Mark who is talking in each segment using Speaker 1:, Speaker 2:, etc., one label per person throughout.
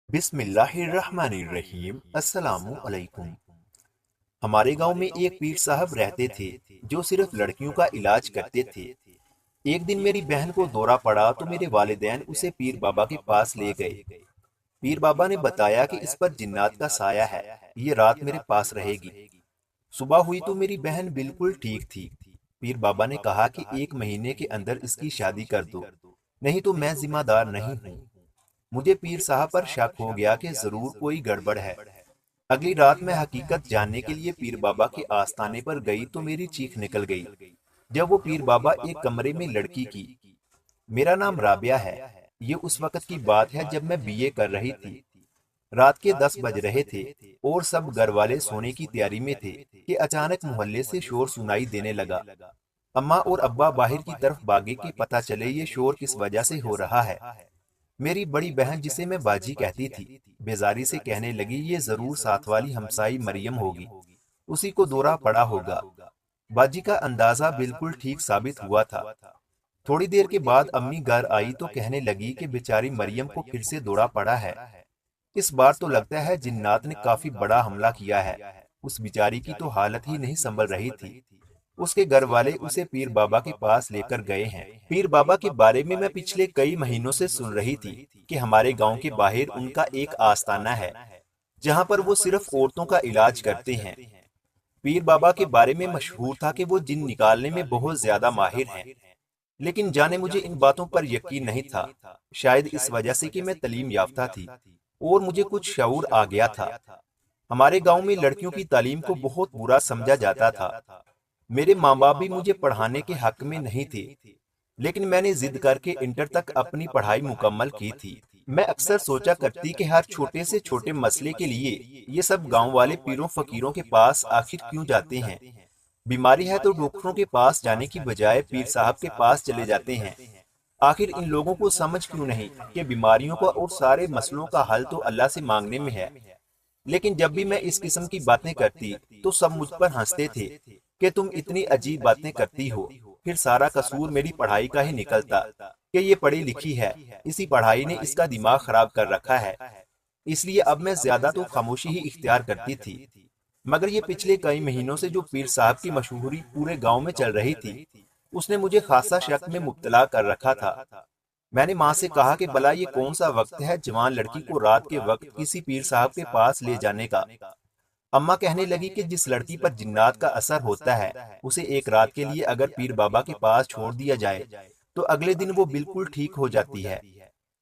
Speaker 1: बिस्मिल्लाहिर्रहमानिर्रहीम। अस्सलामु अलैकुम। हमारे गांव में एक पीर साहब रहते थे जो सिर्फ लड़कियों का इलाज करते थे। एक दिन मेरी बहन को दौरा पड़ा तो मेरे वालिदैन उसे पीर बाबा के पास ले गए। पीर बाबा ने बताया कि इस पर जिन्नात का साया है, ये रात मेरे पास रहेगी। सुबह हुई तो मेरी बहन बिल्कुल ठीक थी। पीर बाबा ने कहा कि 1 महीने के अंदर इसकी शादी कर दो, नहीं तो मैं जिम्मेदार नहीं हूँ। मुझे पीर साहब पर शक हो गया कि जरूर कोई गड़बड़ है। अगली रात मैं हकीकत जानने के लिए पीर बाबा के आस्थाने पर गई तो मेरी चीख निकल गई जब वो पीर बाबा एक कमरे में लड़की की। मेरा नाम राबिया है। ये उस वक्त की बात है जब मैं बीए कर रही थी। रात के 10 बज रहे थे और सब घर वाले सोने की तैयारी में थे कि अचानक मोहल्ले से शोर सुनाई देने लगा। अम्मा और अब्बा बाहर की तरफ भागे कि पता चले ये शोर किस वजह से हो रहा है। मेरी बड़ी बहन, जिसे मैं बाजी कहती थी, बेजारी से कहने लगी, ये जरूर साथ वाली हमसाई मरियम होगी, उसी को दौरा पड़ा होगा। बाजी का अंदाजा बिल्कुल ठीक साबित हुआ था। थोड़ी देर के बाद अम्मी घर आई तो कहने लगी कि बेचारी मरियम को फिर से दौरा पड़ा है। इस बार तो लगता है जिन्नात ने काफी बड़ा हमला किया है। उस बेचारी की तो हालत ही नहीं संभल रही थी। उसके घर वाले उसे पीर बाबा के पास लेकर गए हैं। पीर बाबा के बारे में मैं पिछले कई महीनों से सुन रही थी कि हमारे गांव के बाहर उनका एक आस्थाना है जहां पर वो सिर्फ औरतों का इलाज करते हैं। पीर बाबा के बारे में मशहूर था कि वो जिन निकालने में बहुत ज्यादा माहिर हैं। लेकिन जाने मुझे इन बातों पर यकीन नहीं था। शायद इस वजह से कि मैं तालीम याफ्ता थी और मुझे कुछ शऊर आ गया था। हमारे गांव में लड़कियों की तालीम को बहुत बुरा समझा जाता था। मेरे माँ बाप भी मुझे पढ़ाने के हक में नहीं थे, लेकिन मैंने जिद करके इंटर तक अपनी पढ़ाई मुकम्मल की थी। मैं अक्सर सोचा करती कि हर छोटे से छोटे मसले के लिए ये सब गांव वाले पीरों फकीरों के पास आखिर क्यों जाते हैं। बीमारी है तो डॉक्टरों के पास जाने की बजाय पीर साहब के पास चले जाते हैं। आखिर इन लोगों को समझ क्यों नहीं कि बीमारियों का और सारे मसलों का हल तो अल्लाह से मांगने में है। लेकिन जब भी मैं इस किस्म की बातें करती तो सब मुझ पर हंसते थे कि तुम इतनी अजीब बातें करती हो। फिर सारा कसूर मेरी पढ़ाई का ही निकलता कि ये पढ़ी लिखी है, इसी पढ़ाई ने इसका दिमाग खराब कर रखा है। इसलिए अब मैं ज्यादा तो खामोशी ही इख्तियार करती थी। मगर ये पिछले कई महीनों से जो पीर साहब की मशहूरी पूरे गांव में चल रही थी, उसने मुझे खासा शक में मुब्तला कर रखा था। मैंने माँ से कहा कि भला ये कौन सा वक्त है जवान लड़की को रात के वक्त किसी पीर साहब के पास ले जाने का। अम्मा कहने लगी कि जिस लड़की पर जिन्नात का असर होता है उसे एक रात के लिए अगर पीर बाबा के पास छोड़ दिया जाए तो अगले दिन वो बिल्कुल ठीक हो जाती है।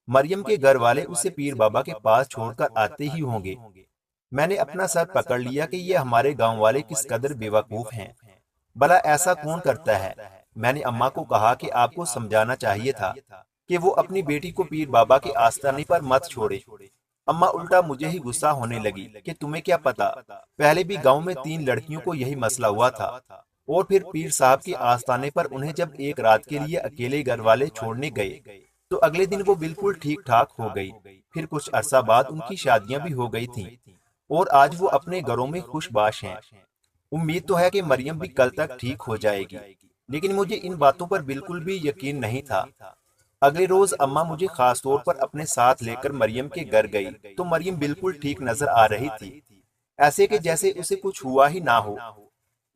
Speaker 1: मरियम के घर वाले उसे पीर बाबा के पास छोड़कर आते ही होंगे। मैंने अपना सर पकड़ लिया कि ये हमारे गांव वाले किस कदर बेवकूफ हैं। भला ऐसा कौन करता है। मैंने अम्मा को कहा कि आपको समझाना चाहिए था कि वो अपनी बेटी को पीर बाबा के आस्थाने पर मत छोड़े। अम्मा उल्टा मुझे ही गुस्सा होने लगी कि तुम्हें क्या पता, पहले भी गांव में 3 लड़कियों को यही मसला हुआ था और फिर पीर साहब के आस्थाने पर उन्हें जब एक रात के लिए अकेले घर वाले छोड़ने गए तो अगले दिन वो बिल्कुल ठीक ठाक हो गई। फिर कुछ अरसा बाद उनकी शादियां भी हो गई थीं और आज वो अपने घरों में खुशबाश हैं। उम्मीद तो है कि मरियम भी कल तक ठीक हो जाएगी, लेकिन मुझे इन बातों पर बिल्कुल भी यकीन नहीं था। अगले रोज अम्मा मुझे खास तौर पर अपने साथ लेकर मरियम के घर गई तो मरियम बिल्कुल ठीक नजर आ रही थी, ऐसे कि जैसे उसे कुछ हुआ ही ना हो।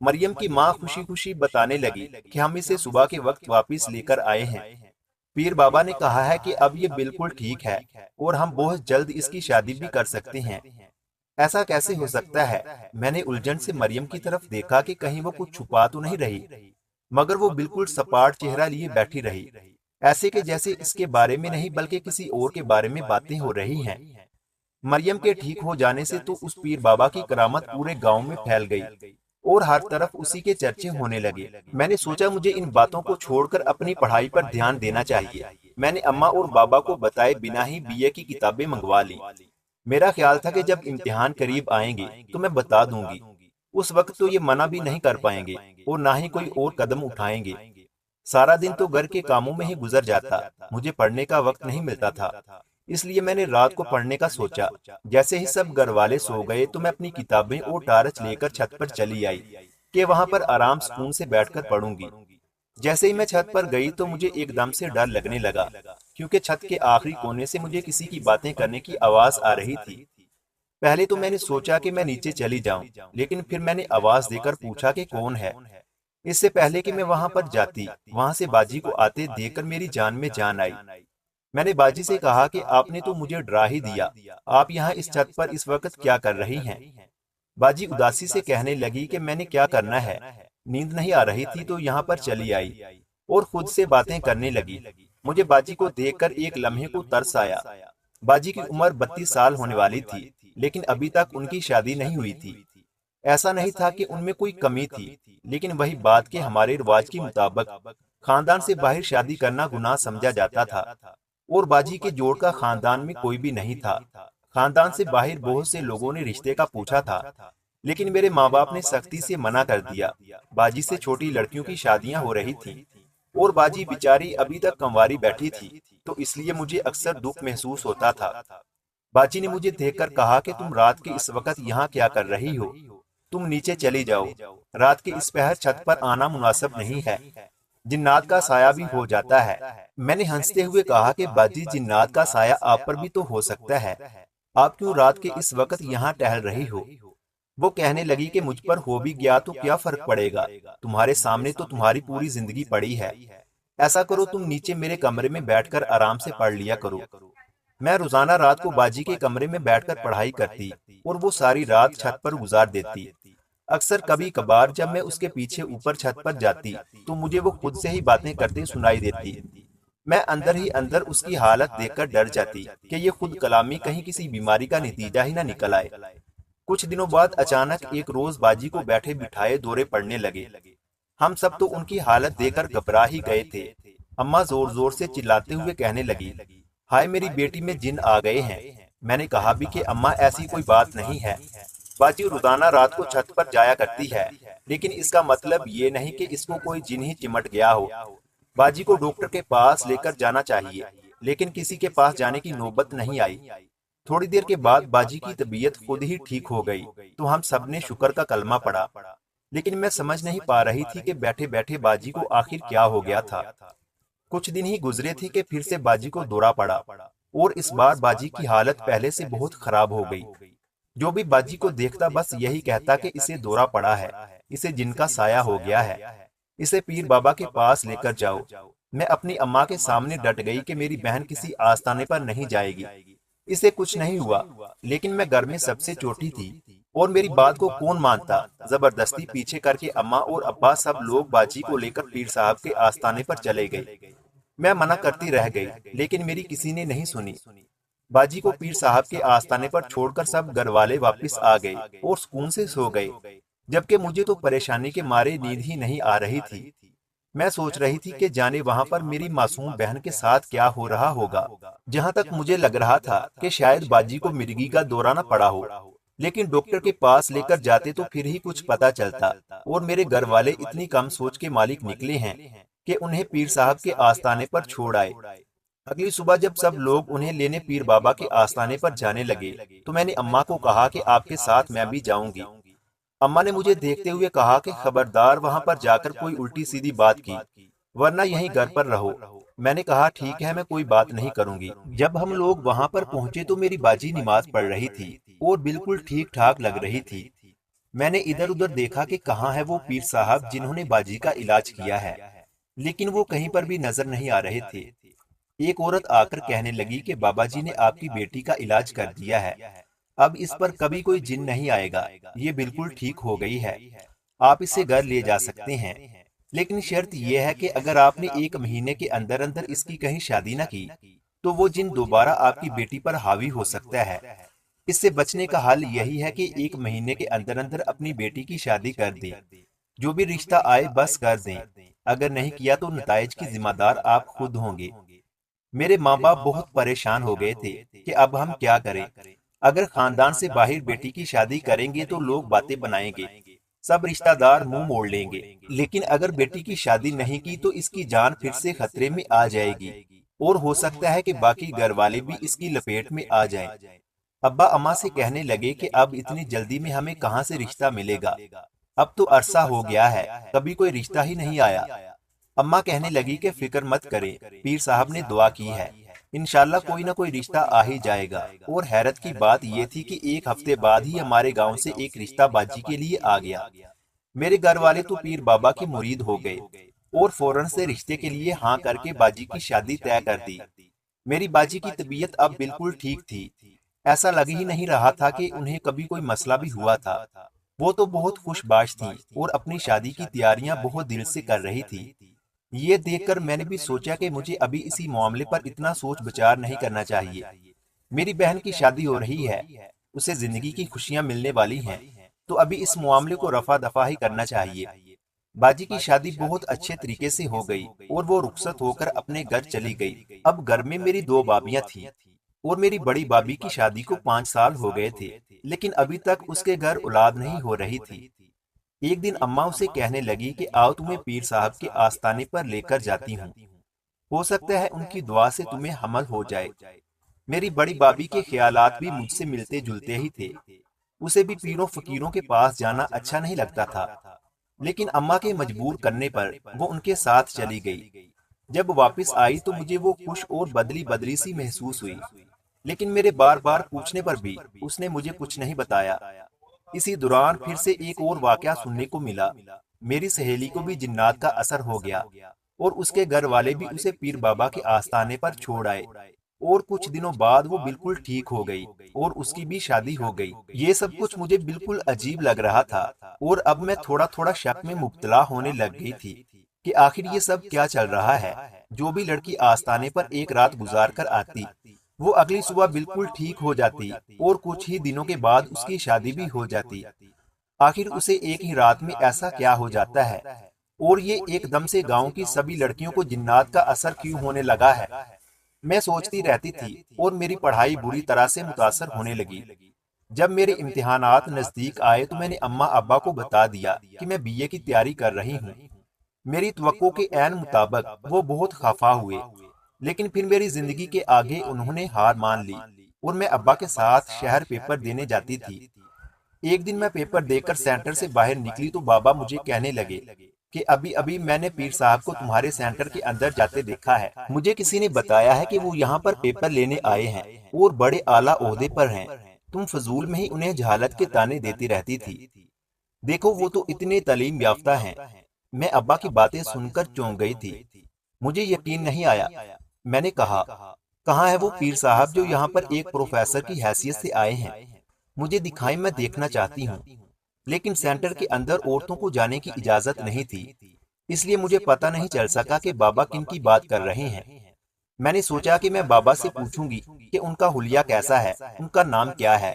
Speaker 1: मरियम की माँ खुशी खुशी बताने लगी कि हम इसे सुबह के वक्त वापस लेकर आए हैं। पीर बाबा ने कहा है कि अब ये बिल्कुल ठीक है और हम बहुत जल्द इसकी शादी भी कर सकते हैं। ऐसा कैसे हो सकता है। मैंने उलझन से मरियम की तरफ देखा कि कहीं वो कुछ छुपा तो नहीं रही, मगर वो बिल्कुल सपाट चेहरा लिए बैठी रही, ऐसे कि जैसे इसके बारे में नहीं बल्कि किसी और के बारे में बातें हो रही हैं। मरियम के ठीक हो जाने से तो उस पीर बाबा की करामत पूरे गांव में फैल गई और हर तरफ उसी के चर्चे होने लगे। मैंने सोचा मुझे इन बातों को छोड़कर अपनी पढ़ाई पर ध्यान देना चाहिए। मैंने अम्मा और बाबा को बताए बिना ही बीए की किताबें मंगवा ली। मेरा ख्याल था कि जब इम्तिहान करीब आएंगे तो मैं बता दूंगी। उस वक्त तो ये मना भी नहीं कर पाएंगे और ना ही कोई और कदम उठाएंगे। सारा दिन तो घर के कामों में ही गुजर जाता, मुझे पढ़ने का वक्त नहीं मिलता था। इसलिए मैंने रात को पढ़ने का सोचा। जैसे ही सब घर वाले सो गए तो मैं अपनी किताबें और टार्च लेकर छत पर चली आई कि वहां पर आराम सुकून से बैठकर पढ़ूंगी। जैसे ही मैं छत पर गई तो मुझे एकदम से डर लगने लगा, क्योंकि छत के आखिरी कोने से मुझे किसी की बातें करने की आवाज आ रही थी। पहले तो मैंने सोचा कि मैं नीचे चली जाऊं, लेकिन फिर मैंने आवाज देकर पूछा कि कौन है। इससे पहले कि मैं वहां पर जाती, वहां से बाजी को आते देखकर मेरी जान में जान आई। मैंने बाजी से कहा कि आपने तो मुझे डरा ही दिया, आप यहाँ इस छत पर इस वक्त क्या कर रही हैं? बाजी उदासी से कहने लगी कि मैंने क्या करना है, नींद नहीं आ रही थी तो यहाँ पर चली आई, और खुद से बातें करने लगी। मुझे बाजी को देखकर एक लम्हे को तरस आया। बाजी की उम्र 32 साल होने वाली थी, लेकिन अभी तक उनकी शादी नहीं हुई थी। ऐसा नहीं था कि उनमें कोई कमी थी, लेकिन वही बात के हमारे रिवाज के मुताबिक खानदान से बाहर शादी करना गुनाह समझा जाता था, और बाजी के जोड़ का खानदान में कोई भी नहीं था। खानदान से बाहर बहुत से लोगों ने रिश्ते का पूछा था, लेकिन मेरे माँ बाप ने सख्ती से मना कर दिया। बाजी से छोटी लड़कियों की शादियां हो रही थीं, और बाजी बेचारी अभी तक कंवारी बैठी थी, तो इसलिए मुझे अक्सर दुख महसूस होता था। बाजी ने मुझे देखकर कहा कि तुम रात के इस वक्त यहाँ क्या कर रही हो? तुम नीचे चली जाओ, रात के इस पहर छत पर आना मुनासिब नहीं है, जिन्नात का साया भी हो जाता है। मैंने हंसते हुए कहा कि बाजी, जिन्नात का साया आप पर भी तो हो सकता है, आप क्यों रात के इस वक्त यहाँ टहल रही हो? वो कहने लगी कि मुझ पर हो भी गया तो क्या फर्क पड़ेगा, तुम्हारे सामने तो तुम्हारी पूरी जिंदगी पड़ी है। ऐसा करो, तुम नीचे मेरे कमरे में बैठकर आराम से पढ़ लिया करो। मैं रोजाना रात को बाजी के कमरे में बैठकर पढ़ाई करती, और वो सारी रात छत पर गुजार देती। अक्सर कभी कभार जब मैं उसके पीछे ऊपर छत पर जाती तो मुझे वो खुद से ही बातें करते सुनाई देती। मैं अंदर ही अंदर उसकी हालत देखकर डर जाती कि ये खुद कलामी कहीं किसी बीमारी का नतीजा ही न निकल आए। कुछ दिनों बाद अचानक एक रोज बाजी को बैठे बिठाए दौरे पड़ने लगे। हम सब तो उनकी हालत देखकर घबरा ही गए थे। अम्मा जोर जोर से चिल्लाते हुए कहने लगी, हाय मेरी बेटी में जिन आ गए हैं। मैंने कहा भी कि अम्मा ऐसी कोई बात नहीं है, बाजी रोजाना रात को छत पर जाया करती है, लेकिन इसका मतलब ये नहीं कि इसको कोई जिन ही चिमट गया हो। बाजी को डॉक्टर के पास लेकर जाना चाहिए, लेकिन किसी के पास जाने की नौबत नहीं आई। थोड़ी देर के बाद बाजी की तबीयत खुद ही ठीक हो गई, तो हम सब ने शुक्र का कलमा पढ़ा। लेकिन मैं समझ नहीं पा रही थी कि बैठे बैठे बाजी को आखिर क्या हो गया था। कुछ दिन ही गुजरे थे कि फिर से बाजी को दौरा पड़ा, और इस बार बाजी की हालत पहले से बहुत खराब हो गई। जो भी बाजी को देखता बस यही कहता कि इसे दौरा पड़ा है, इसे जिनका साया हो गया है, इसे पीर बाबा के पास लेकर जाओ। मैं अपनी अम्मा के सामने डट गई कि मेरी बहन किसी आस्थाने पर नहीं जाएगी, इसे कुछ नहीं हुआ। लेकिन मैं घर में सबसे छोटी थी, और मेरी बात को कौन मानता। जबरदस्ती पीछे करके अम्मा और अब्बा सब लोग बाजी को लेकर पीर साहब के आस्थाने पर चले गए। मैं मना करती रह गई, लेकिन मेरी किसी ने नहीं सुनी। बाजी को पीर साहब के आस्थाने पर छोड़कर सब घर वाले वापिस आ गए और सुकून से सो गए, जबकि मुझे तो परेशानी के मारे नींद ही नहीं आ रही थी। मैं सोच रही थी कि जाने वहां पर मेरी मासूम बहन के साथ क्या हो रहा होगा। जहां तक मुझे लग रहा था कि शायद बाजी को मिर्गी का दौरा न पड़ा हो, लेकिन डॉक्टर के पास लेकर जाते तो फिर ही कुछ पता चलता। और मेरे घर वाले इतनी कम सोच के मालिक निकले हैं कि उन्हें पीर साहब के आस्थाने पर छोड़ आए। अगली सुबह जब सब लोग उन्हें लेने पीर बाबा के आस्थाने पर जाने लगे, तो मैंने अम्मा को कहा कि आपके साथ मैं भी जाऊंगी। अम्मा ने मुझे देखते हुए कहा कि खबरदार वहां पर जाकर कोई उल्टी सीधी बात की, वरना यहीं घर पर रहो। मैंने कहा ठीक है, मैं कोई बात नहीं करूंगी। जब हम लोग वहां पर पहुंचे तो मेरी बाजी नमाज पढ़ रही थी और बिल्कुल ठीक ठाक लग रही थी। मैंने इधर उधर देखा कि कहाँ है वो पीर साहब जिन्होंने बाजी का इलाज किया है, लेकिन वो कहीं पर भी नजर नहीं आ रहे थे। एक औरत आकर कहने लगी कि बाबा जी ने आपकी बेटी का इलाज कर दिया है, अब इस पर कभी कोई जिन नहीं आएगा, ये बिल्कुल ठीक हो गई है, आप इसे घर ले जा सकते हैं। लेकिन शर्त यह है कि अगर आपने 1 महीने के अंदर अंदर इसकी कहीं शादी न की, तो वो जिन दोबारा आपकी बेटी पर हावी हो सकता है। इससे बचने का हल यही है कि 1 महीने के अंदर अंदर अपनी बेटी की शादी कर दें। जो भी रिश्ता आए बस कर दें, अगर नहीं किया तो नताइज की जिम्मेदार आप खुद होंगे। मेरे माँ बाप बहुत परेशान हो गए थे कि अब हम क्या करें। अगर खानदान से बाहर बेटी की शादी करेंगे तो लोग बातें बनाएंगे, सब रिश्तेदार मुंह मोड़ लेंगे। लेकिन अगर बेटी की शादी नहीं की तो इसकी जान फिर से खतरे में आ जाएगी, और हो सकता है कि बाकी घर वाले भी इसकी लपेट में आ जाएं। अब्बा अम्मा से कहने लगे कि अब इतनी जल्दी में हमें कहाँ से रिश्ता मिलेगा, अब तो अरसा हो गया है, कभी कोई रिश्ता ही नहीं आया। अम्मा कहने लगी कि फिक्र मत करें, पीर साहब ने दुआ की है, इंशाल्लाह कोई ना कोई रिश्ता आ ही जाएगा। और हैरत की बात यह थी कि एक हफ्ते बाद ही हमारे गांव से एक रिश्ता बाजी के लिए आ गया। मेरे घर वाले तो पीर बाबा के मुरीद हो गए और फौरन से रिश्ते के लिए हाँ करके बाजी की शादी तय कर दी। मेरी बाजी की तबीयत अब बिल्कुल ठीक थी। ऐसा लग ही नहीं रहा था कि उन्हें कभी कोई मसला भी हुआ था। वो तो बहुत खुशबाश थी और अपनी शादी की तैयारियां बहुत दिल से कर रही थी। ये देखकर मैंने भी सोचा कि मुझे अभी इसी मामले पर इतना सोच विचार नहीं करना चाहिए। मेरी बहन की शादी हो रही है, उसे जिंदगी की खुशियां मिलने वाली हैं, तो अभी इस मामले को रफा दफा ही करना चाहिए। बाजी की शादी बहुत अच्छे तरीके से हो गई और वो रुखसत होकर अपने घर चली गई। अब घर में मेरी दो भाभियां थीं और मेरी बड़ी भाभी की शादी को 5 साल हो गए थे, लेकिन अभी तक उसके घर औलाद नहीं हो रही थी। एक दिन अम्मा उसे कहने लगी कि आओ तुम्हें पीर साहब के आस्थाने पर लेकर जाती हूँ, हो सकता है उनकी दुआ से तुम्हें हमल हो जाए। मेरी बड़ी भाभी के ख्यालात भी मुझसे मिलते जुलते ही थे। उसे भी पीरों फकीरों के पास जाना अच्छा नहीं लगता था, लेकिन अम्मा के मजबूर करने पर वो उनके साथ चली गई। जब वापस आई तो मुझे वो खुश और बदली बदली सी महसूस हुई, लेकिन मेरे बार बार पूछने पर भी उसने मुझे कुछ नहीं बताया। इसी दौरान फिर से एक और वाकया सुनने को मिला। मेरी सहेली को भी जिन्नात का असर हो गया और उसके घर वाले भी उसे पीर बाबा के आस्थाने पर छोड़ आए और कुछ दिनों बाद वो बिल्कुल ठीक हो गई और उसकी भी शादी हो गई। ये सब कुछ मुझे बिल्कुल अजीब लग रहा था और अब मैं थोड़ा थोड़ा शक में मुब्तला होने लग गई थी कि आखिर ये सब क्या चल रहा है। जो भी लड़की आस्थाने पर एक रात गुजार कर आती, वो अगली सुबह बिल्कुल ठीक हो जाती और कुछ ही दिनों के बाद उसकी शादी भी हो जाती। आखिर उसे एक ही रात में ऐसा क्या हो जाता है और ये एकदम से गांव की सभी लड़कियों को जिन्नात का असर क्यों होने लगा है। मैं सोचती रहती थी और मेरी पढ़ाई बुरी तरह से मुतासर होने लगी। जब मेरे इम्तिहानात नजदीक आए तो मैंने अम्मा अब्बा को बता दिया कि मैं बीए की तैयारी कर रही हूँ। मेरी तवक्को के ऐन मुताबिक वो बहुत खफा हुए, लेकिन फिर मेरी जिंदगी के आगे उन्होंने हार मान ली और मैं अब्बा के साथ शहर पेपर देने जाती थी। एक दिन मैं पेपर देकर सेंटर से बाहर निकली तो बाबा मुझे कहने लगे कि अभी अभी मैंने पीर साहब को तुम्हारे सेंटर के अंदर जाते देखा है। मुझे किसी ने बताया है कि वो यहाँ पर पेपर लेने आए हैं और बड़े आला ओहदे पर हैं। तुम फजूल में ही उन्हें जहालत के ताने देती रहती थी। देखो वो तो इतने तालीम याफ्ता हैं। मैं अब्बा की बातें सुनकर चौंक गई थी। मुझे यकीन नहीं आया। मैंने कहा, कहाँ है वो पीर साहब जो यहाँ पर एक प्रोफेसर की हैसियत से आए हैं? मुझे दिखाई, मैं देखना चाहती हूँ। लेकिन सेंटर के अंदर औरतों को जाने की इजाजत नहीं थी, इसलिए मुझे पता नहीं चल सका कि बाबा किन की बात कर रहे हैं। मैंने सोचा कि मैं बाबा से पूछूंगी कि उनका हुलिया कैसा है, उनका नाम क्या है,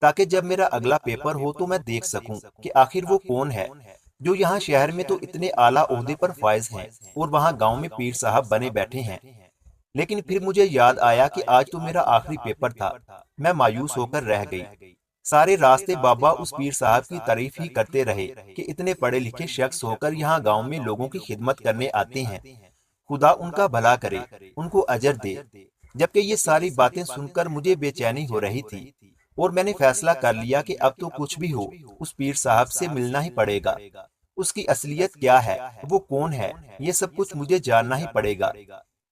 Speaker 1: ताकि जब मेरा अगला पेपर हो तो मैं देख सकूं कि आखिर वो कौन है जो यहाँ शहर में तो इतने आला ओहदे पर फायज हैं और वहाँ गांव में पीर साहब बने बैठे हैं। लेकिन फिर मुझे याद आया कि आज तो मेरा आखिरी पेपर था। मैं मायूस होकर रह गई। सारे रास्ते बाबा उस पीर साहब की तारीफ ही करते रहे कि इतने पढ़े लिखे शख्स होकर यहाँ गांव में लोगों की खिदमत करने आते हैं। खुदा उनका भला करे, उनको अजर दे। जबकि ये सारी बातें सुनकर मुझे बेचैनी हो रही थी और मैंने फैसला कर लिया कि अब तो कुछ भी हो, उस पीर साहब से मिलना ही पड़ेगा। उसकी असलियत क्या है, वो कौन है, ये सब कुछ मुझे जानना ही पड़ेगा।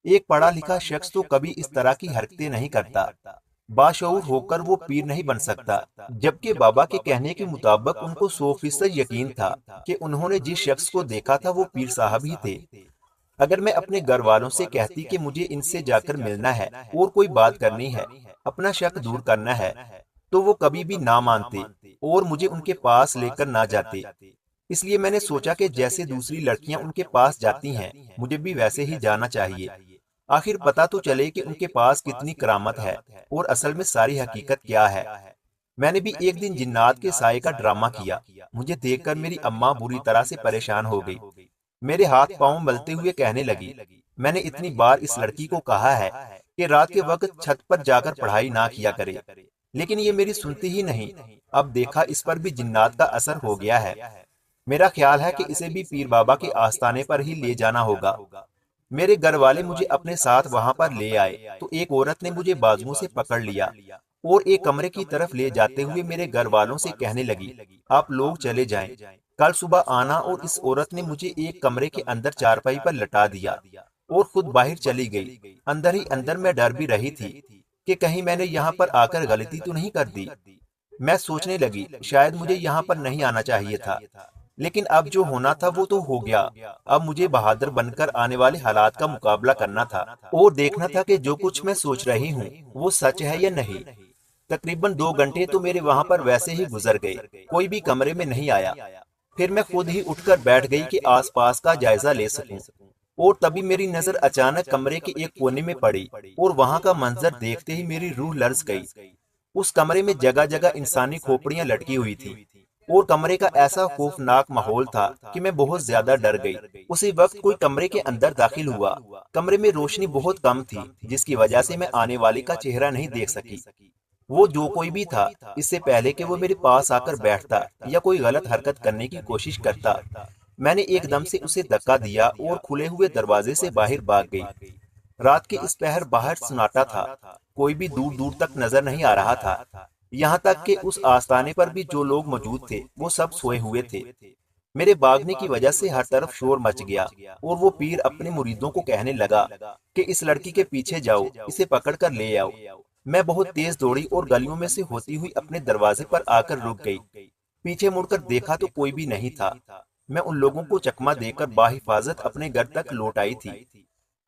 Speaker 1: एक पढ़ा लिखा शख्स तो कभी इस तरह की हरकतें नहीं करता। बाशऊर होकर वो पीर नहीं बन सकता। जबकि बाबा के कहने के मुताबिक उनको 100% यकीन था कि उन्होंने जिस शख्स को देखा था वो पीर साहब ही थे। अगर मैं अपने घर वालों से कहती कि मुझे इनसे जाकर मिलना है और कोई बात करनी है, अपना शक दूर करना है, तो वो कभी भी ना मानते और मुझे उनके पास लेकर ना जाते। इसलिए मैंने सोचा कि जैसे दूसरी लड़कियां उनके पास जाती हैं, मुझे भी वैसे ही जाना चाहिए। आखिर पता तो चले कि उनके पास कितनी करामत है और असल में सारी हकीकत क्या है। मैंने भी एक दिन जिन्नात के साए का ड्रामा किया। मुझे देखकर मेरी अम्मा बुरी तरह से परेशान हो गई। मेरे हाथ पांव मलते हुए कहने लगी, मैंने इतनी बार इस लड़की को कहा है कि रात के वक्त छत पर जाकर पढ़ाई ना किया करे, लेकिन ये मेरी सुनती ही नहीं। अब देखा इस पर भी जिन्नात का असर हो गया है। मेरा ख्याल है कि इसे भी पीर बाबा के आस्थाने पर ही ले जाना होगा। मेरे घर वाले मुझे अपने साथ वहां पर ले आए तो एक औरत ने मुझे बाजुओं से पकड़ लिया और एक कमरे की तरफ ले जाते हुए मेरे घर वालों से कहने लगी, आप लोग चले जाएं। कल सुबह आना। और इस औरत ने मुझे एक कमरे के अंदर चारपाई पर लटा दिया और खुद बाहर चली गई। अंदर ही अंदर मैं डर भी रही थी कि कहीं मैंने यहाँ पर आकर गलती तो नहीं कर दी। मैं सोचने लगी शायद मुझे यहाँ पर नहीं आना चाहिए था, लेकिन अब जो होना था वो तो हो गया। अब मुझे बहादुर बनकर आने वाले हालात का मुकाबला करना था और देखना था कि जो कुछ मैं सोच रही हूँ वो सच है या नहीं। तकरीबन 2 घंटे तो मेरे वहाँ पर वैसे ही गुजर गए, कोई भी कमरे में नहीं आया। फिर मैं खुद ही उठकर बैठ गई कि आसपास का जायजा ले सकूं। और तभी मेरी नजर अचानक कमरे के एक कोने में पड़ी और वहाँ का मंजर देखते ही मेरी रूह लर्ज गई। उस कमरे में जगह जगह इंसानी खोपड़ियां लटकी हुई थी और कमरे का ऐसा खौफनाक माहौल था कि मैं बहुत ज्यादा डर गई। उसी वक्त कोई कमरे के अंदर दाखिल हुआ। कमरे में रोशनी बहुत कम थी, जिसकी वजह से मैं आने वाले का चेहरा नहीं देख सकी। वो जो कोई भी था, इससे पहले कि वो मेरे पास आकर बैठता या कोई गलत हरकत करने की कोशिश करता, मैंने एकदम से उसे धक्का दिया और खुले हुए दरवाजे से बाहर भाग गई। रात के इस पहर बाहर सन्नाटा था, कोई भी दूर दूर तक नजर नहीं आ रहा था। यहाँ तक कि उस आस्ताने पर भी जो लोग मौजूद थे वो सब सोए हुए थे। मेरे भागने की वजह से हर तरफ शोर मच गया और वो पीर अपने मुरीदों को कहने लगा कि इस लड़की के पीछे जाओ, इसे पकड़ कर ले आओ। मैं बहुत तेज दौड़ी और गलियों में से होती हुई अपने दरवाजे पर आकर रुक गई। पीछे मुड़कर देखा तो कोई भी नहीं था। मैं उन लोगों को चकमा देकर बाहिफाजत अपने घर तक लौट आई थी।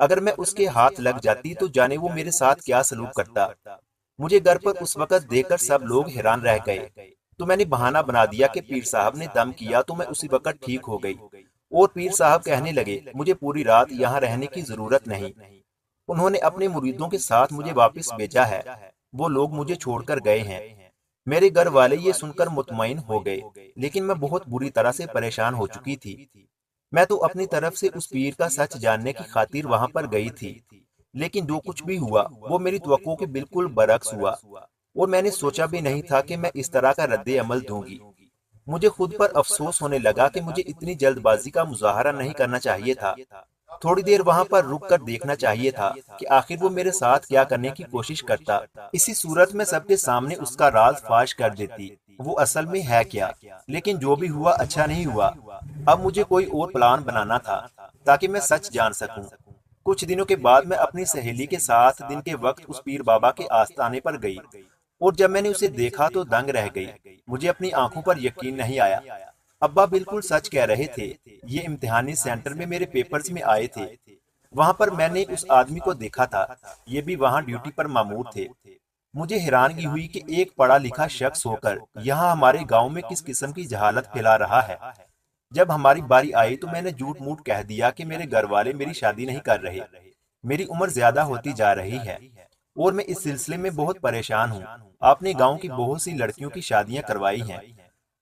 Speaker 1: अगर मैं उसके हाथ लग जाती तो जाने वो मेरे साथ क्या सलूक करता। मुझे घर पर उस वक्त देखकर सब लोग हैरान रह गए। तो मैंने बहाना बना दिया कि पीर साहब ने दम किया तो मैं उसी वक्त ठीक हो गई। और पीर साहब कहने लगे, मुझे पूरी रात यहाँ रहने की जरूरत नहीं। उन्होंने अपने मुरीदों के साथ मुझे वापस भेजा है। वो लोग मुझे छोड़कर गए हैं। मेरे घर वाले ये सुनकर मुतमईन हो गए, लेकिन मैं बहुत बुरी तरह से परेशान हो चुकी थी। मैं तो अपनी तरफ से उस पीर का सच जानने की खातिर वहां पर गई थी, लेकिन जो कुछ भी हुआ वो मेरी तवक्को के बिल्कुल बरक्स हुआ। और मैंने सोचा भी नहीं था कि मैं इस तरह का रद्द अमल दूंगी। मुझे खुद पर अफसोस होने लगा कि मुझे इतनी जल्दबाजी का मुजाहरा नहीं करना चाहिए था। थोड़ी देर वहां पर रुक कर देखना चाहिए था कि आखिर वो मेरे साथ क्या करने की कोशिश करता। इसी सूरत में सबके सामने उसका राज फाश कर देती, वो असल में है क्या। लेकिन जो भी हुआ अच्छा नहीं हुआ। अब मुझे कोई और प्लान बनाना था ताकि मैं सच जान सकूं। कुछ दिनों के बाद मैं अपनी सहेली के साथ दिन के वक्त उस पीर बाबा के आस्थाने पर गई और जब मैंने उसे देखा तो दंग रह गई। मुझे अपनी आंखों पर यकीन नहीं आया। अब्बा बिल्कुल सच कह रहे थे। ये इम्तिहानी सेंटर में मेरे पेपर्स में आए थे। वहां पर मैंने उस आदमी को देखा था। ये भी वहां ड्यूटी पर मामूर थे। मुझे हैरानगी हुई कि एक पढ़ा लिखा शख्स होकर यहाँ हमारे गांव में किस किस्म की जहालत फैला रहा है। जब हमारी बारी आई तो मैंने झूठ मूठ कह दिया कि मेरे घर वाले मेरी शादी नहीं कर रहे। मेरी उम्र ज्यादा होती जा रही है और मैं इस सिलसिले में बहुत परेशान हूँ। आपने गांव की बहुत सी लड़कियों की शादियां करवाई हैं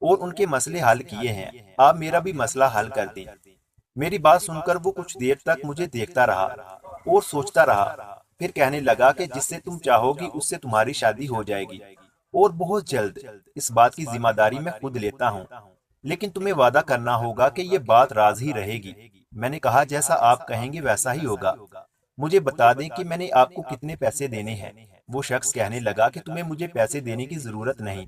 Speaker 1: और उनके मसले हल किए हैं। आप मेरा भी मसला हल कर दें। मेरी बात सुनकर वो कुछ देर तक मुझे देखता रहा और सोचता रहा। फिर कहने लगा कि जिससे तुम चाहोगी उससे तुम्हारी शादी हो जाएगी और बहुत जल्द। इस बात की जिम्मेदारी मैं खुद लेता हूँ, लेकिन तुम्हें वादा करना होगा कि ये बात राज ही रहेगी। मैंने कहा, जैसा आप कहेंगे वैसा ही होगा। मुझे बता दें कि मैंने आपको कितने पैसे देने हैं। वो शख्स कहने लगा कि तुम्हें मुझे पैसे देने की जरूरत नहीं,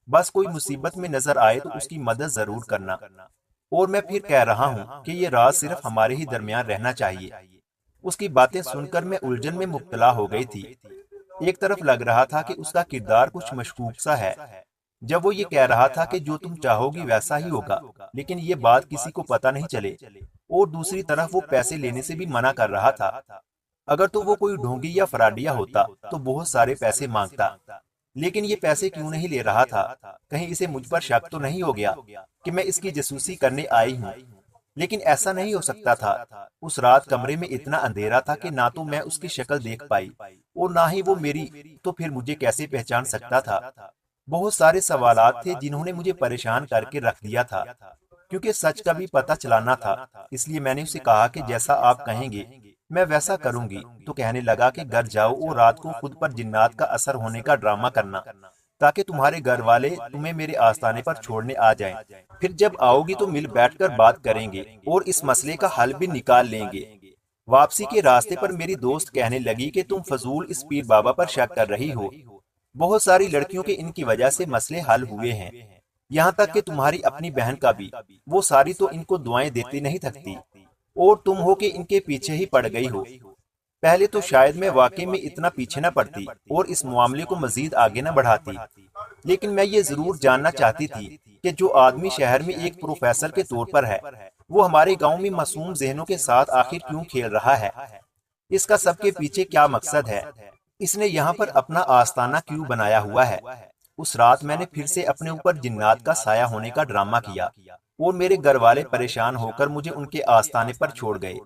Speaker 1: बस कोई मुसीबत में नजर आए तो उसकी मदद जरूर करना। और मैं फिर कह रहा हूँ कि ये राज सिर्फ हमारे ही दरमियान रहना चाहिए। उसकी बातें सुनकर मैं उलझन में मुब्तला हो गई थी। एक तरफ लग रहा था कि उसका किरदार कुछ मशकूक सा है जब वो ये कह रहा था कि जो तुम चाहोगी वैसा ही होगा, लेकिन ये बात किसी को पता नहीं चले। और दूसरी तरफ वो पैसे लेने से भी मना कर रहा था। अगर तो वो कोई ढोंगी या फराडिया होता तो बहुत सारे पैसे मांगता, लेकिन ये पैसे क्यों नहीं ले रहा था। कहीं इसे मुझ पर शक तो नहीं हो गया कि मैं इसकी जासूसी करने आई हूँ। लेकिन ऐसा नहीं हो सकता था। उस रात कमरे में इतना अंधेरा था कि ना तो मैं उसकी शक्ल देख पाई और ना ही वो मेरी। तो फिर मुझे कैसे पहचान सकता था। बहुत सारे सवालात थे जिन्होंने मुझे परेशान करके रख दिया था। क्योंकि सच का भी पता चलाना था, इसलिए मैंने उसे कहा कि जैसा आप कहेंगे मैं वैसा करूंगी। तो कहने लगा कि घर जाओ और रात को खुद पर जिन्नात का असर होने का ड्रामा करना, ताकि तुम्हारे घर वाले तुम्हें मेरे आस्थाने पर छोड़ने आ जाएं। फिर जब आओगी तो मिल बैठकर बात करेंगे और इस मसले का हल भी निकाल लेंगे। वापसी के रास्ते पर मेरी दोस्त कहने लगी कि तुम फजूल इस पीर बाबा पर शक कर रही हो। बहुत सारी लड़कियों के इनकी वजह से मसले हल हुए हैं, यहाँ तक कि तुम्हारी अपनी बहन का भी। वो सारी तो इनको दुआएं देती नहीं थकती, और तुम हो कि इनके पीछे ही पड़ गई हो। पहले तो शायद मैं वाकई में इतना पीछे न पड़ती और इस मामले को मजीद आगे न बढ़ाती, लेकिन मैं ये जरूर जानना चाहती थी कि जो आदमी शहर में एक प्रोफेसर के तौर पर है, वो हमारे गांव में मासूम जहनों के साथ आखिर क्यों खेल रहा है। इसका सबके पीछे क्या मकसद है? इसने यहाँ पर अपना आस्ताना क्यों बनाया हुआ है? उस रात मैंने फिर से अपने ऊपर जिन्नात का साया होने का ड्रामा किया, और मेरे घर वाले परेशान होकर मुझे उनके आस्ताने पर छोड़ गए।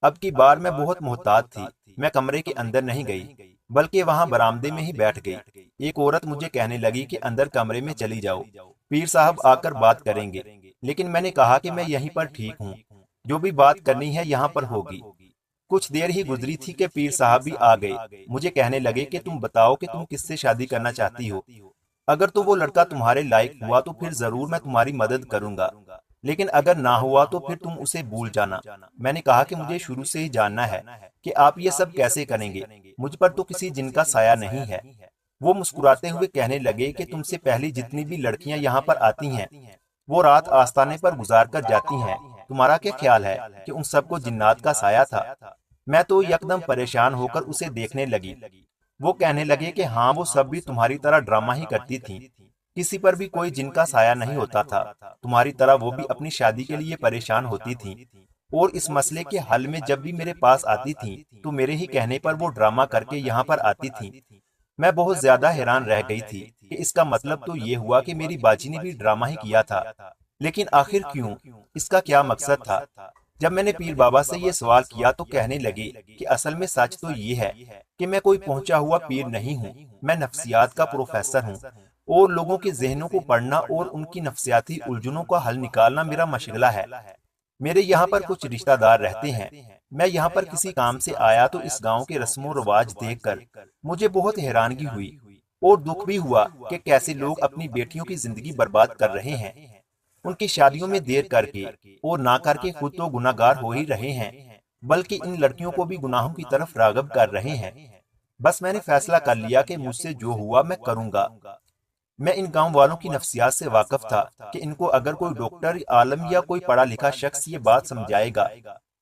Speaker 1: अब की बार मैं बहुत मोहतात थी। मैं कमरे के अंदर नहीं गई, बल्कि वहां बरामदे में ही बैठ गई। एक औरत मुझे कहने लगी कि अंदर कमरे में चली जाओ, पीर साहब आकर बात करेंगे। लेकिन मैंने कहा कि मैं यहीं पर ठीक हूँ, जो भी बात करनी है यहाँ पर होगी। कुछ देर ही गुजरी थी कि पीर साहब भी आ गए। मुझे कहने लगे कि तुम बताओ कि तुम किससे शादी करना चाहती हो। अगर तो वो लड़का तुम्हारे लायक हुआ तो फिर जरूर मैं तुम्हारी मदद करूंगा, लेकिन अगर ना हुआ तो फिर तुम उसे भूल जाना। मैंने कहा कि मुझे शुरू से ही जानना है कि आप ये सब कैसे करेंगे, मुझ पर तो किसी जिन का साया नहीं है। वो मुस्कुराते हुए कहने लगे कि तुमसे पहले जितनी भी लड़कियां यहाँ पर आती हैं, वो रात आस्ताने पर गुजार कर जाती हैं। तुम्हारा क्या ख्याल है कि उन सबको जिन्नात का साया था? मैं तो यकदम परेशान होकर उसे देखने लगी। वो कहने लगे कि हाँ, वो सब भी तुम्हारी तरह ड्रामा ही करती थीं। किसी पर भी कोई जिनका साया नहीं होता था। तुम्हारी तरह वो भी अपनी शादी के लिए परेशान होती थीं, और इस मसले के हल में जब भी मेरे पास आती थीं, तो मेरे ही कहने पर वो ड्रामा करके यहाँ पर आती थीं। मैं बहुत ज्यादा हैरान रह गई थी कि इसका मतलब तो ये हुआ कि मेरी बाजी ने भी ड्रामा ही किया था। लेकिन आखिर क्यों? इसका क्या मकसद था? जब मैंने पीर बाबा से ये सवाल किया तो कहने लगे कि असल में सच तो ये है कि मैं कोई पहुंचा हुआ पीर नहीं हूँ। मैं नफ्सियात का प्रोफेसर हूँ, और लोगों के जहनों को पढ़ना और उनकी नफ्सियाती उलझनों का हल निकालना मेरा मशगला है। मेरे यहाँ पर कुछ रिश्तेदार रहते हैं। मैं यहाँ पर किसी काम से आया तो इस गांव के रस्मों रिवाज देखकर मुझे बहुत हैरानगी हुई, और दुख भी हुआ कि कैसे लोग अपनी बेटियों की जिंदगी बर्बाद कर रहे हैं, उनकी शादियों में देर करके, और ना करके खुद तो गुनाहगार हो ही रहे हैं, बल्कि इन लड़कियों को भी गुनाहों की तरफ राग़िब कर रहे हैं। बस मैंने फैसला कर लिया कि मुझसे जो हुआ मैं करूंगा। मैं इन गांव वालों की नफ्सियात से वाकिफ था कि इनको अगर कोई डॉक्टर, आलम या कोई पढ़ा लिखा शख्स ये बात समझाएगा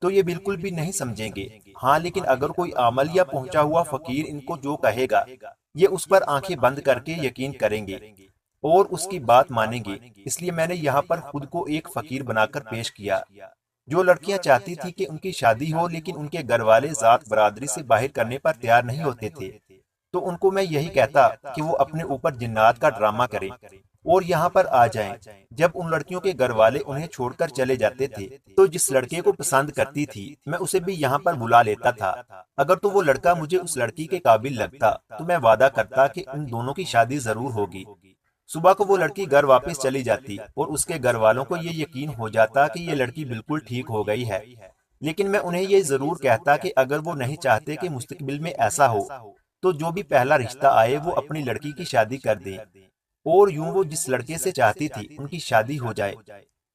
Speaker 1: तो ये बिल्कुल भी नहीं समझेंगे। हाँ, लेकिन अगर कोई आमल या पहुंचा हुआ फकीर इनको जो कहेगा, ये उस पर आंखें बंद करके यकीन करेंगे और उसकी बात मानेंगे। इसलिए मैंने यहाँ पर खुद को एक फकीर बनाकर पेश किया। जो लड़कियां चाहती थी कि उनकी शादी हो, लेकिन उनके घर वाले जात बरादरी से बाहर करने पर तैयार नहीं होते थे, तो उनको मैं यही कहता कि वो अपने ऊपर जिन्नात का ड्रामा करें और यहाँ पर आ जाएं। जब उन लड़कियों के घर वाले उन्हें छोड़कर चले जाते थे, तो जिस लड़के को पसंद करती थी मैं उसे भी यहाँ पर बुला लेता था। अगर तो वो लड़का मुझे उस लड़की के काबिल लगता तो मैं वादा करता कि उन दोनों की शादी जरूर होगी। सुबह को वो लड़की घर वापस चली जाती और उसके घर वालों को ये यकीन हो जाता कि ये लड़की बिल्कुल ठीक हो गई है। लेकिन मैं उन्हें ये जरूर कहता कि अगर वो नहीं चाहते कि मुस्तकबिल में ऐसा हो, तो जो भी पहला रिश्ता आए वो अपनी लड़की की शादी कर दे, और यूं वो जिस लड़के से चाहती थी उनकी शादी हो जाए।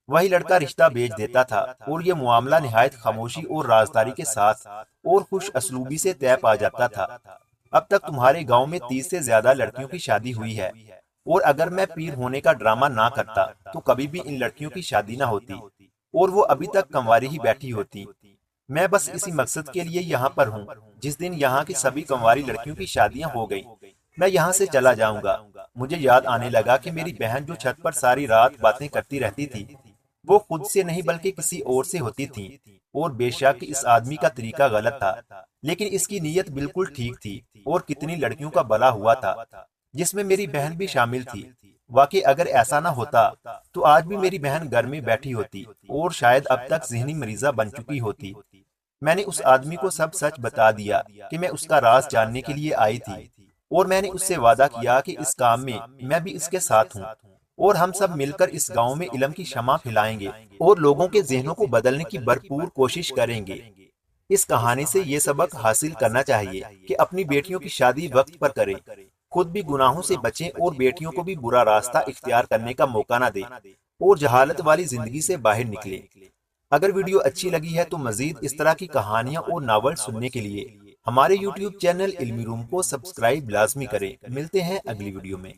Speaker 1: वही लड़का रिश्ता भेज देता था, और ये मामला निहायत खामोशी और राजदारी के साथ और खुश असलूबी से तय पा जाता था। अब तक तुम्हारे गांव में 30 से ज्यादा लड़कियों की शादी हुई है, और अगर मैं पीर होने का ड्रामा ना करता तो कभी भी इन लड़कियों की शादी ना होती, और वो अभी तक कंवारी ही बैठी होती। मैं बस इसी मकसद के लिए यहाँ पर हूँ। जिस दिन यहाँ की सभी कंवारी लड़कियों की शादियाँ हो गई, मैं यहाँ से चला जाऊंगा। मुझे याद आने लगा कि मेरी बहन जो छत पर सारी रात बातें करती रहती थी, वो खुद से नहीं बल्कि किसी और से होती थी। और बेशक इस आदमी का तरीका गलत था, लेकिन इसकी नीयत बिल्कुल ठीक थी, और कितनी लड़कियों का भला हुआ था, जिसमें मेरी बहन भी शामिल थी। वाकई अगर ऐसा ना होता तो आज भी मेरी बहन घर में बैठी होती, और शायद अब तक जहनी मरीजा बन चुकी होती। मैंने उस आदमी को सब सच बता दिया कि मैं उसका राज जानने के लिए आई थी, और मैंने उससे वादा किया कि इस काम में मैं भी इसके साथ हूँ, और हम सब मिलकर इस गांव में इल्म की शमा फैलाएंगे और लोगों के जहनों को बदलने की भरपूर कोशिश करेंगे। इस कहानी से ये सबक हासिल करना चाहिए कि अपनी बेटियों की शादी वक्त पर करें, खुद भी गुनाहों से बचें और बेटियों को भी बुरा रास्ता इख्तियार करने का मौका न दें, और जहालत वाली जिंदगी से बाहर निकलें। अगर वीडियो अच्छी लगी है तो मजीद इस तरह की कहानियाँ और नावल सुनने के लिए हमारे YouTube चैनल इल्मी रूम को सब्सक्राइब लाजमी करें। मिलते हैं अगली वीडियो में।